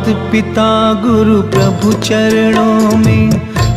मात पिता गुरु प्रभु चरणों में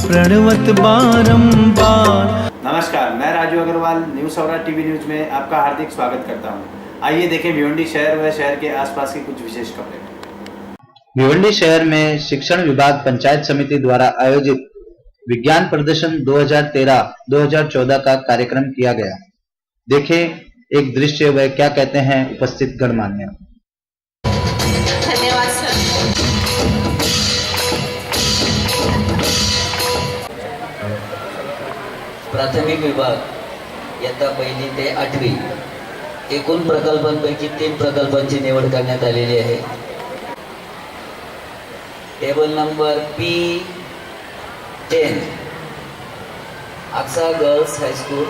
प्रणवत बारंबार। नमस्कार, मैं राजू अग्रवाल न्यूज़ सौरा टीवी न्यूज़ में आपका हार्दिक स्वागत करता हूं। आइए देखें भिवंडी शहर व शहर के आसपास की कुछ विशेष खबरें। भिवंडी शहर में शिक्षण विभाग पंचायत समिति द्वारा आयोजित विज्ञान प्रदर्शन 2013-2014 का कार्यक्रम किया गया। देखें एक दृश्य व क्या कहते हैं उपस्थित गणमान्य। धन्यवाद सर। प्राथमिक विभाग इयत्ता 1ली ते 8वी एकूण प्रकल्पांपैकी 3 प्रकल्पांची निवड करण्यात आलेली आहे। Table number P10 Aqsa girls high school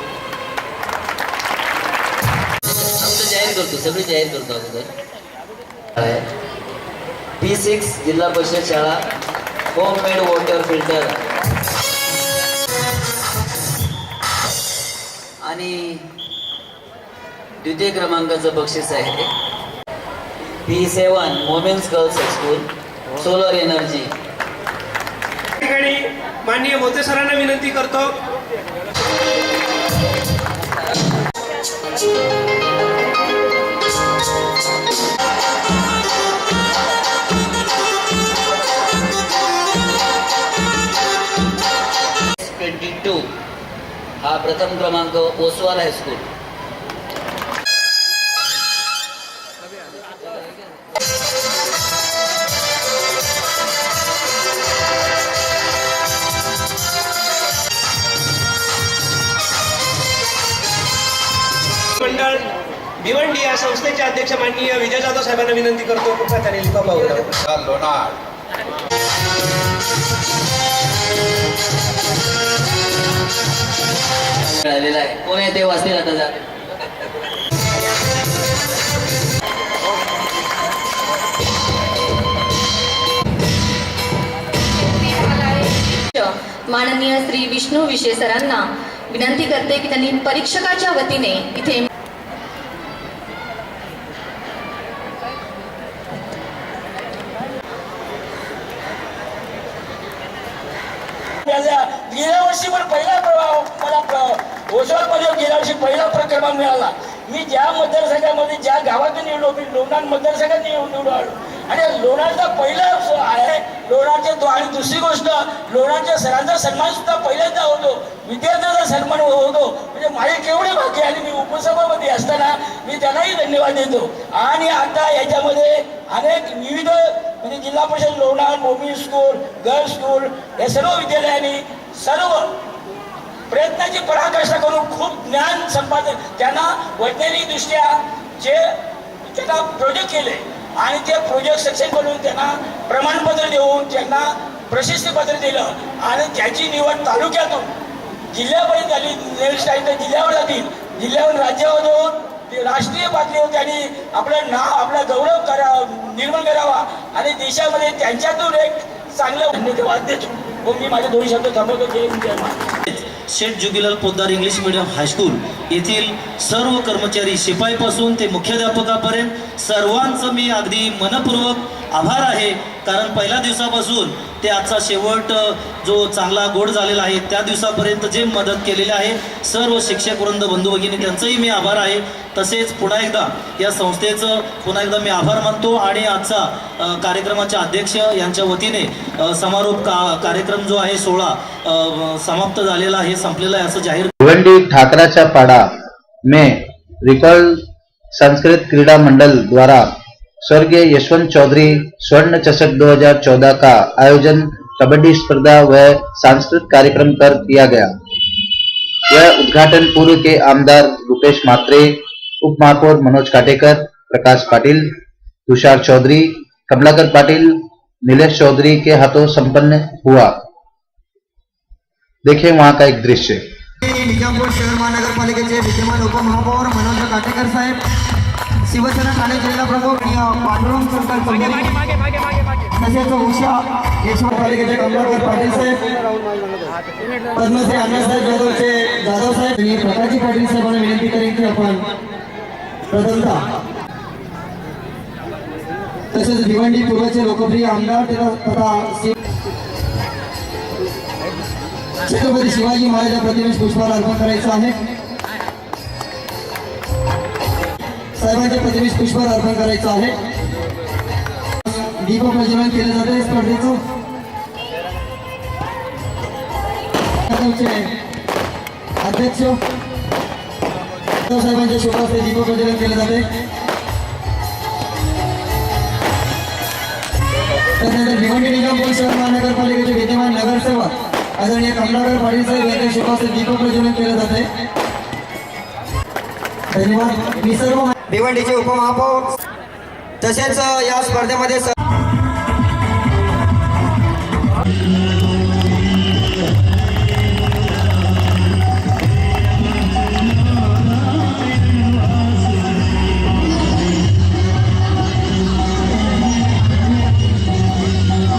जाहीर करतो, सगळे जाहीर करतो अगोदर। P6 जिल्हा परिषद शाळा होममेड वॉटर फिल्टर आणि द्वितीय क्रमांकाचं बक्षीस आहे। P7 women's girls high school solar energy. माननीय मोते सरांना विनंती करतो। हा प्रथम क्रमांक ओसवाल हायस्कूल। मंडळ भिवंडी या संस्थेचे अध्यक्ष माननीय विजय जाधव साहेबांना विनंती करतो। कृपया त्याने लिफाफा मिळालेला आहे। कोण आहे ते वाचतील आता जा। माननीय श्री विष्णू विशे सरांना विनंती करते की त्यांनी परीक्षकाच्या वतीने इथे गेल्या वर्षी पण पहिला मला ओसवालमध्ये गेल्या वर्षी पहिला क्रमांक मिळाला। मी ज्या मतदारसंघामध्ये ज्या गावातून निवडलो मी लोणार मतदारसंघात निवडून आलो आणि लोणारचा पहिला आहे लोणारचे आणि दुसरी गोष्ट लोणारच्या सरांचा सन्मान सुद्धा पहिल्यांदा होतो, विद्यार्थ्यांचा सन्मान होतो। म्हणजे माझे केवढे भाग्य आणि मी उपसभापती असताना मी त्यांनाही धन्यवाद देतो। आणि आता याच्यामध्ये अनेक विविध म्हणजे जिल्हा परिषद लोणार मोमी स्कूल गर्ल्स स्कूल या सर्व विद्यालयांनी सर्व प्रयत्नाची पराकाष्ठा करून खूप ज्ञान संपादन त्यांना वैज्ञानिक दृष्ट्या जे त्यांना प्रोजेक्ट केले आणि ते प्रोजेक्ट सक्सेस बनवून त्यांना प्रमाणपत्र देऊन त्यांना प्रशस्तीपत्र दिलं आणि त्याची निवड तालुक्यातून जिल्ह्यापर्यंत झाली। नेक्स्ट टाइम तर जिल्ह्यावर जातील, जिल्ह्यावर राज्यावर जाऊन राष्ट्रीय पातळीवर त्यांनी आपलं आपला गौरव निर्माण करावा आणि देशामध्ये त्यांच्यातून एक चांगलं धन्यवाद देतो। मी माझे 2 शब्द थांबवतो। जय महाराज। शेठ Jogilal Poddar English medium high school येथील सर्व कर्मचारी शिपाईपासून ते मुख्याध्यापकापर्यंत सर्वांचं मी अगदी मनपूर्वक आभार आहे। कारण पहिल्या दिवसापासून ते आजचा शेवट जो चांगला गोड झालेला आहे त्या दिवसापर्यंत जे मदत केलेली आहे सर्व शिक्षक वृंद बंधू भगिनी त्यांचंही मी आभार आहे। तसेच पुन्हा एकदा या संस्थेचं पुन्हा एकदा मी आभार मानतो आणि आजचा कार्यक्रमाचे अध्यक्ष यांच्या वतीने समारोप कार्यक्रम जो आहे 16 समाप्त झालेला आहे, संपलेला आहे असं जाहीर। भिवंडी ठाकराचा पाड़ा में रिकॉल संस्कृत क्रीड़ा मंडल द्वारा स्वर्गीय यशवंत चौधरी स्वर्ण चषक 2014 का आयोजन कबड्डी स्पर्धा व सांस्कृतिक कार्यक्रम कर किया गया। यह उद्घाटन पूर्व के आमदार रुपेश मात्रे, उप महापौर मनोज काटेकर, प्रकाश पाटिल, तुषार चौधरी, कमलाकर पाटिल, नीलेश चौधरी के हाथों संपन्न हुआ। देखें वहां का एक दृश्य। निजामपूर शहर महानगरपालिकेचे विद्यमान उपमहापौर मनोज काटेकर साहेब, शिवसेना ठाणे जिल्हा प्रमुख पांडुरंग सरकार तसेच उषा यशवंत पालिकेचे कमलाकर पाटील साहेब, पद्मश्री अण्णासाहेब जाधव साहेब आणि प्रकाशजी पाटील साहेबांना विनंती करेन की आपण प्रथमतः तसेच भिवंडी पूर्वचे लोकप्रिय आमदार तथा छत्रपती शिवाजी महाराजांच्या प्रतिमेस पुष्पहार अर्पण करायचं आहे. साहेबांच्या प्रतिमेस पुष्पहार अर्पण करायचं आहे. दीप प्रज्वलन केलं जाते स्पर्धेचं. अध्यक्ष साहेबांच्या शुभास्ते दीप प्रज्वलन केले जाते. त्यानंतर भिवंडी निगम शहर महानगरपालिकेचे विद्यमान नगरसेवक आदरणीय कमलाकर पाटील साहेब यांच्या शुभास्ते दीप प्रज्वलन केले जाते. धन्यवाद. मी सर्व भिवंडीचे उपमहापौर तसेच या स्पर्धेमध्ये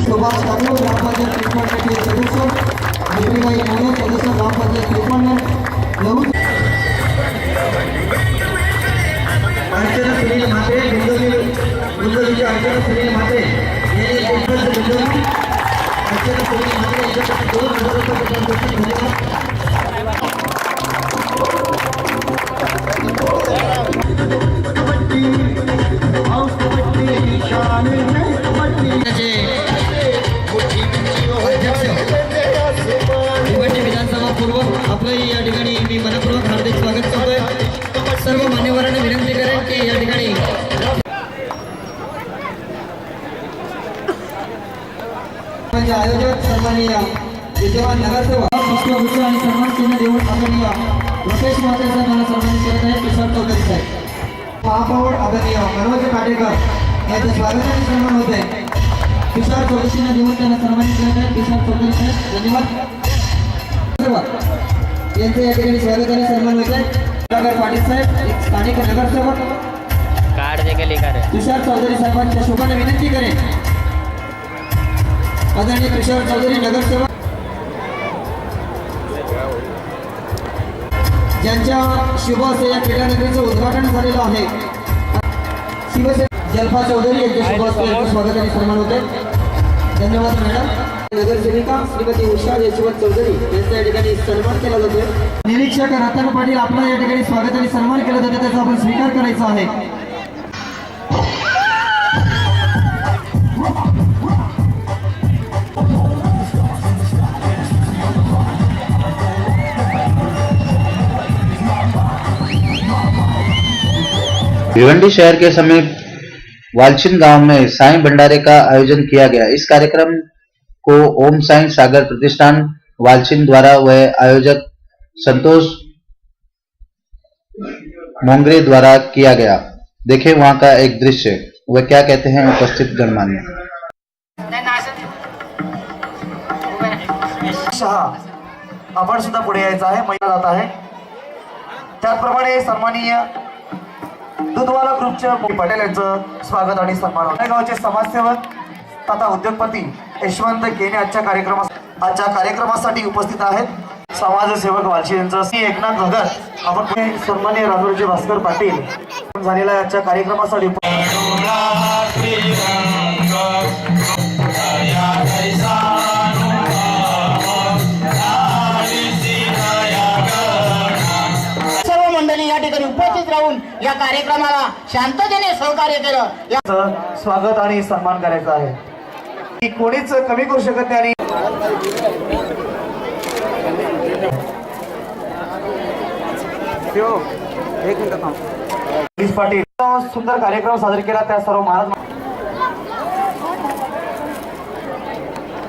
सुभाष ठाकूर ग्रामपंचायत त्रिकोणचे सदस्य विक्रीबाई मोरे सदस्य ग्रामपंचायत त्रिकोण अर्चना सुनील म्हात्रे बिंदोलीचे अर्चना सुनील म्हात्रे यांनी बिंदोली अर्चना सुनील म्हात्रे यांच्यासाठी 2,000 रुपये धन्यवाद. विधानसभा पूर्व आपलं या ठिकाणी मी मनपूर्वक हार्दिक स्वागत करतोय. सर्व मान्यवरांना विनंती करेन की या ठिकाणी आयोजक सन्माननीय विद्यमान नगरसेवक पुष्पगुच्छ आणि सन्मान चिन्ह देऊन आदरणीय लोकेश महाते साहेबांना सन्मानित करत आहेत. किशोर चौधरी साहेब महापौर आदरणीय मनोज काटेकर यांचं स्वागत आणि सन्मान होत आहे. किशोर चौधरींना देऊन त्यांना सन्मानित करत आहेत. किशोर चौधरी साहेब धन्यवाद. यांचं या ठिकाणी स्वागत आणि सन्मान होत आहे. पाटील साहेब एक स्थानिक नगरसेवक तुषार चौधरी साहेबांच्या शोभाने विनंती करेन. आदरणीय तुषार चौधरी नगरसेवक ज्यांच्या शुभ हस्ते या क्रीडानगरीचं उद्घाटन झालेलं आहे. शिवसेना जल्पा चौधरी यांच्या शुभ हस्ते यांचं स्वागत आणि सन्मान होते. धन्यवाद मॅडम. नगरसेविका श्रीमती उषा यशवंत चौधरी यांचा या ठिकाणी सन्मान केला जातोय. निरीक्षक रतन पाटील आपला या ठिकाणी स्वागत आणि सन्मान केला जातो त्याचा आपण स्वीकार करायचा आहे. भिवंडी शहर के समीप वालचिन गांव में साईं भंडारे का आयोजन किया गया. इस कार्यक्रम को ओम साईं सागर प्रतिष्ठान वालचिन द्वारा व आयोजक संतोष मोंगरे द्वारा किया गया. देखें वहां का एक दृश्य. वह क्या कहते हैं उपस्थित गणमान्य. आपण सुद्धा पुढे यायचं आहे. महिला जात आहे. त्याचप्रमाणे सन्माननीय दूधवाला ग्रुपच्या पटेल यांचं स्वागत आणि सन्मान होतं. गावचे समाजसेवक तथा उद्योगपती यशवंत केने आजच्या कार्यक्रमासाठी उपस्थित आहेत. समाजसेवक वालशी यांचं एकनाथ भगत आपण सन्माननीय राजूरचे भास्कर पाटील झालेला आजच्या कार्यक्रमासाठी मंडळी या ठिकाणी उपस्थित राहून या कार्यक्रमाला शांततेने सहकार्य केलं. स्वागत आणि सन्मान करायचा आहे. की कोणीच कमी करू शकत नाही. आणि पाटील सुंदर कार्यक्रम साजरा केला. त्या सर्व महाराज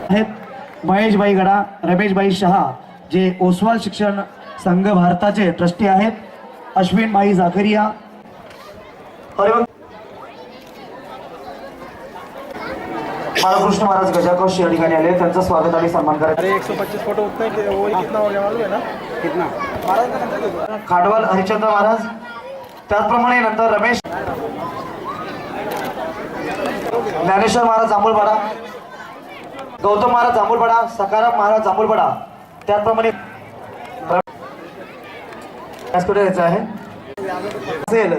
आहेत. महेशभाई गडा, रमेशभाई शहा जे ओसवाल शिक्षण संघ भारताचे ट्रस्टी आहेत. अश्विन भाई जाकरिया बाळकृष्ण महाराज गजाकोश या ठिकाणी आले. त्यांचं स्वागत आणि सन्मान करायचं. 125 फोटो उतना कितना हो गया मालूम है ना कितना खाडवाल हरिचंद्र महाराज. त्याचप्रमाणे नंतर रमेश ज्ञानेश्वर महाराज जांभूळपाडा, गौतम महाराज जांभूळपाडा, सकाराम महाराज जांभूळपाडा. त्याचप्रमाणे आहे असेल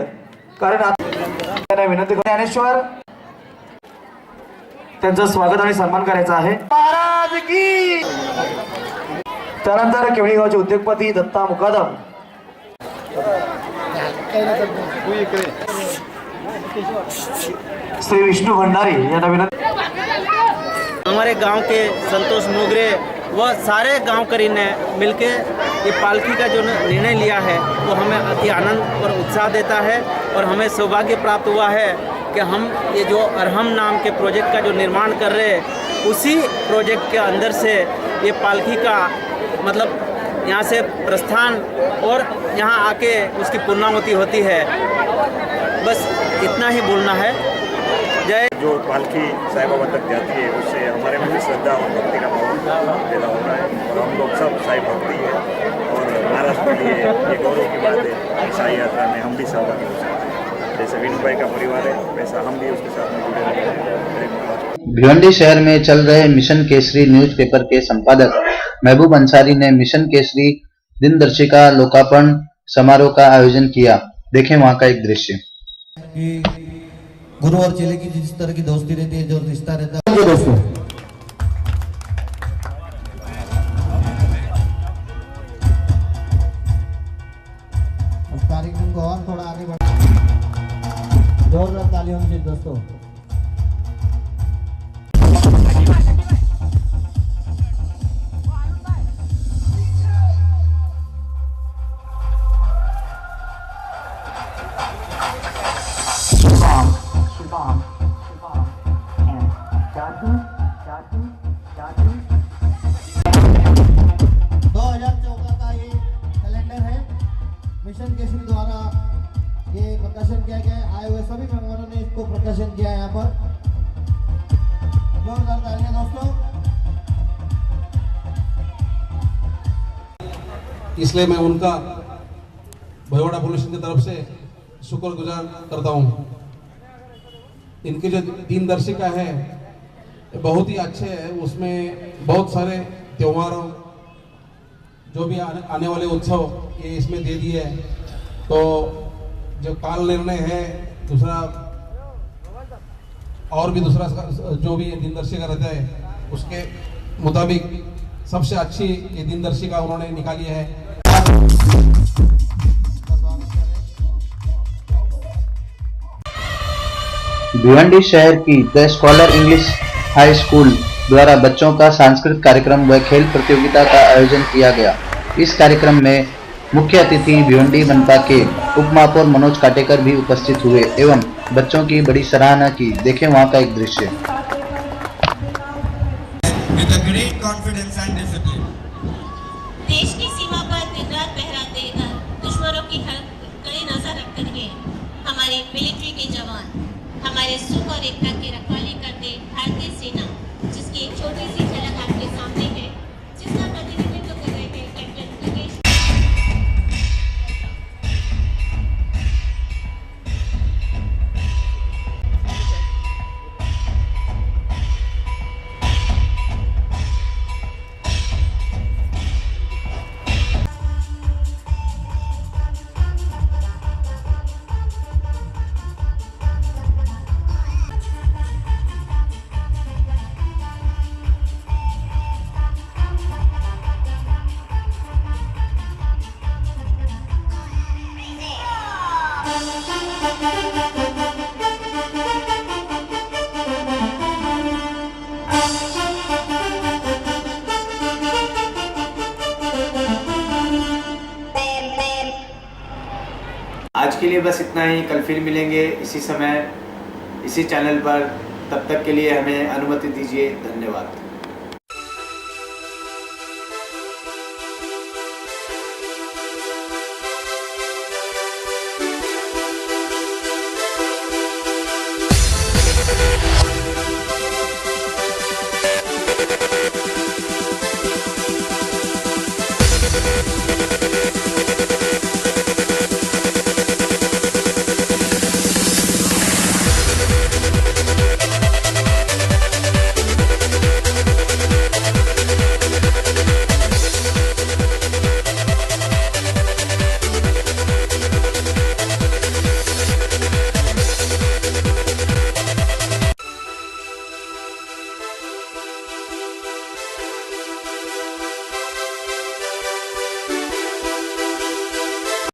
कारण विनंती ज्ञानेश्वर त्यांचं स्वागत आणि सन्मान करायचा आहे. महाराज की. त्यानंतर केवळी गावचे उद्योगपती दत्ता मुकादम. श्री विष्णु भंडारी यांना विनंती. हमारे गांव के संतोष मोगरे व सारे गांवकरी ने मिलके ये पालकी का जो निर्णय लिया है वो हमें अति आनंद और उत्साह देता है और हमें सौभाग्य प्राप्त हुआ है कि हम ये जो अरहम नाम के प्रोजेक्ट का जो निर्माण कर रहे हैं उसी प्रोजेक्ट के अंदर से ये पालकी का मतलब यहाँ से प्रस्थान और यहाँ आके उसकी पूर्णाहुति होती है. बस इतना ही बोलना है. जय. जो पालकी साईं बाबा तक जाती है उससे हमारे में भी श्रद्धा और भक्ति का भाव पैदा होता है और हम लोग सब साईं भक्ति है और महाराष्ट्र के लिए ये गौरव की बात है. साईं यात्रा में हम भी सहभागी हो सकते हैं. जैसे विनू भाई का परिवार है वैसा हम भी उसके साथ में जुड़े रहते हैं. भिवंडी शहर में चल रहे मिशन केसरी न्यूज़पेपर के संपादक महबूब अंसारी ने मिशन केसरी दिनदर्शिका लोकार्पण समारोह का आयोजन किया. देखें वहां का एक दृश्य. गुरु और चेले की जिस तरह की दोस्ती रहती है, जो रिश्ता रहता है, दोस्तों कार्यक्रम को और थोड़ा आगे बढ़ा. जोरदार तालियों से दोस्तों. मिशन केसरी द्वारा ये प्रकाशन किया गया है. आए हुए सभी मेहमानों ने इसको प्रकाशन किया है. यहाँ पर जोरदार तालियां दोस्तों. इसलिए मैं उनका भगोड़ा पुलिस की तरफ से शुक्रगुजार करता हूँ. इनकी जो दिनदर्शिका है बहुत ही अच्छे है. उसमें बहुत सारे त्योहारों जो भी आने वाले उत्सव ये इसमें दे दिए है. तो जो काल निर्णय है दूसरा और भी दूसरा जो भी दिनदर्शिका रहता है उसके मुताबिक सबसे अच्छी ये दिनदर्शिका उन्होंने निकाली है. भिवंडी शहर की the scholar English high school द्वारा बच्चों का सांस्कृतिक कार्यक्रम व खेल प्रतियोगिता का आयोजन किया गया. इस कार्यक्रम में मुख्य अतिथि भिवंडी मनपा के उप महापौर मनोज काटेकर भी उपस्थित हुए एवं बच्चों की बड़ी सराहना की. देखें वहां का एक दृश्य. देश की सीमा पर दिन रात पहराते दुश्मनों की हर कड़ी नजर रखकर के हमारे मिलिट्री के जवान हमारे सुख और एकता की रखवाली करते भारतीय सेना जिसकी एक छोटी सी झलक आपके सामने है, जिसका प्रतिनिधित्व कर रहे हैं कैप्टन योगेश. आज के लिए बस इतना ही. कल फिर मिलेंगे इसी समय इसी चैनल पर. तब तक के लिए हमें अनुमति दीजिए. धन्यवाद.